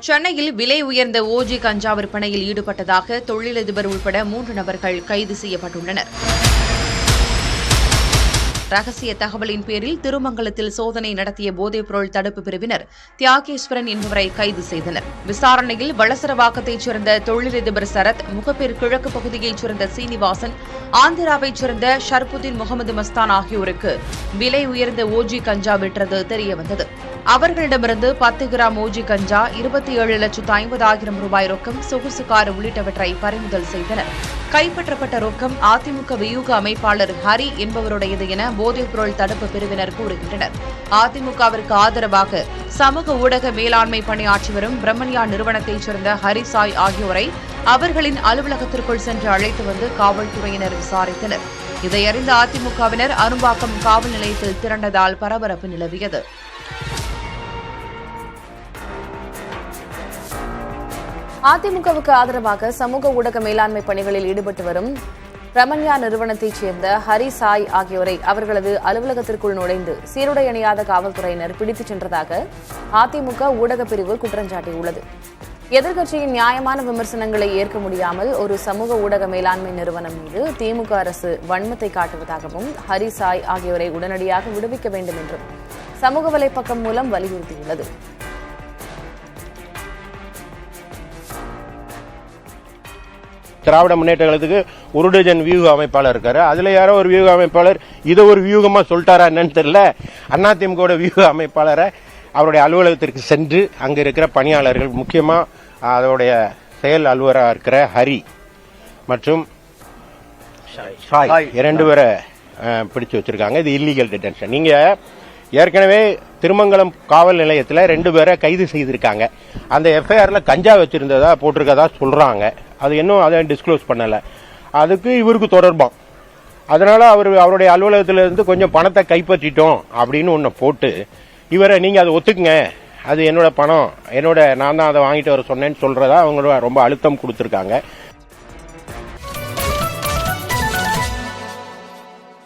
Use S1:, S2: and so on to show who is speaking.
S1: சென்னையில் விலை உயர்ந்த ஓஜி கஞ்சா விற்பனையில் ஈடுபட்டதாக தொழிலதிபர் உட்பட 3 நபர்கள் கைது செய்யப்பட்டுள்ளனர். ரகசிய தகவலின் பேரில் திருமங்கலத்தில் சோதனை நடத்திய போதைப்பொருள் தடுப்பு பிரிவினர் தியாகேஸ்வரன் என்பவரை கைது செய்தனர். விசாரணையில் வளசரவாக்கத்தைச் சேர்ந்த தொழிலதிபர் சரத், முகப்பேர் கிழக்கு பகுதியைச் சேர்ந்த சீனிவாசன், ஆந்திராவைச் சேர்ந்த ஷர்புதீன் முகமது மஸ்தான் ஆகியோருக்கு விலை உயர்ந்த ஓஜி கஞ்சா விற்றது தெரியவந்தது. அவர்களிடமிருந்து 10 கிராம் ஓஜி கஞ்சா, 27,50,000 ரூபாய் ரொக்கம், சொகுசு கார் உள்ளிட்டவற்றை பறிமுதல் செய்தனர். கைப்பற்றப்பட்ட ரொக்கம் அதிமுக வியூக அமைப்பாளர் ஹரி என்பவருடையது என போதைப்பொருள் தடுப்பு பிரிவினர் கூறுகின்றனர். அதிமுகவிற்கு ஆதரவாக சமூக ஊடக மேலாண்மை பணியாற்றி வரும் பிரம்மன்யா நிறுவனத்தைச் சேர்ந்த ஹரிசாய் ஆகியோரை அவர்களின் அலுவலகத்திற்குள் சென்று அழைத்து வந்து காவல்துறையினர் விசாரித்தனர். இதையறிந்த அதிமுகவினர் அரும்பாக்கம் காவல் நிலையத்தில் திரண்டதால் பரபரப்பு நிலவியது.
S2: அதிமுகவுக்கு ஆதரவாக சமூக ஊடக மேலாண்மை பணிகளில் ஈடுபட்டு வரும் பிரம்மன்யா நிறுவனத்தைச் சேர்ந்த ஹரி சாய் ஆகியோரை அவர்களது அலுவலகத்திற்குள் நுழைந்து சீருடை அணியாத காவல்துறையினர் பிடித்துச் சென்றதாக அதிமுக ஊடகப் பிரிவு குற்றஞ்சாட்டியுள்ளது. எதிர்க்கட்சியின் நியாயமான விமர்சனங்களை ஏற்க முடியாமல் ஒரு சமூக ஊடக மேலாண்மை நிறுவனம் மீது திமுக அரசு வன்மத்தை காட்டுவதாகவும் ஹரி சாய் ஆகியோரை உடனடியாக விடுவிக்க வேண்டும் என்றும் சமூக வலைப்பக்கம் மூலம் வலியுறுத்தியுள்ளது.
S3: திராவிட முன்னேற்ற கழகத்துக்கு 1 டஜன் வியூக அமைப்பாளர் இருக்காரு. அதுல யாரோ ஒரு வியூக அமைப்பாளர் இதை ஒரு வியூகமா சொல்லிட்டாரா என்னன்னு தெரியல. அதிமுக வியூக அமைப்பாளரை அவருடைய அலுவலகத்திற்கு சென்று அங்க இருக்கிற பணியாளர்கள், முக்கியமா அதோடைய செயல் அலுவலராக இருக்கிற ஹரி மற்றும் சாய் 2 பேரை பிடிச்சு வச்சிருக்காங்க. இது இல்லீகல் டிடென்ஷன். நீங்க ஏற்கனவே திருமங்கலம் காவல் நிலையத்தில் 2 பேரை கைது செய்திருக்காங்க. அந்த எஃப்ஐஆர்ல கஞ்சா வச்சிருந்ததா போட்டிருக்கதா சொல்றாங்க. அது இன்னும் அதை டிஸ்க்ளோஸ் பண்ணல. அதுக்கு இவருக்கு தொடர்பாம். அதனால அவருடைய அலுவலகத்திலிருந்து கொஞ்சம் பணத்தை கைப்பற்றிட்டோம் அப்படின்னு ஒன்று போட்டு இவரை நீங்க அதை ஒத்துக்குங்க, அது என்னோட பணம், நான் தான் அதை வாங்கிட்டு வர சொன்னேன்னு சொல்றதா அவங்க ரொம்ப அழுத்தம் கொடுத்திருக்காங்க.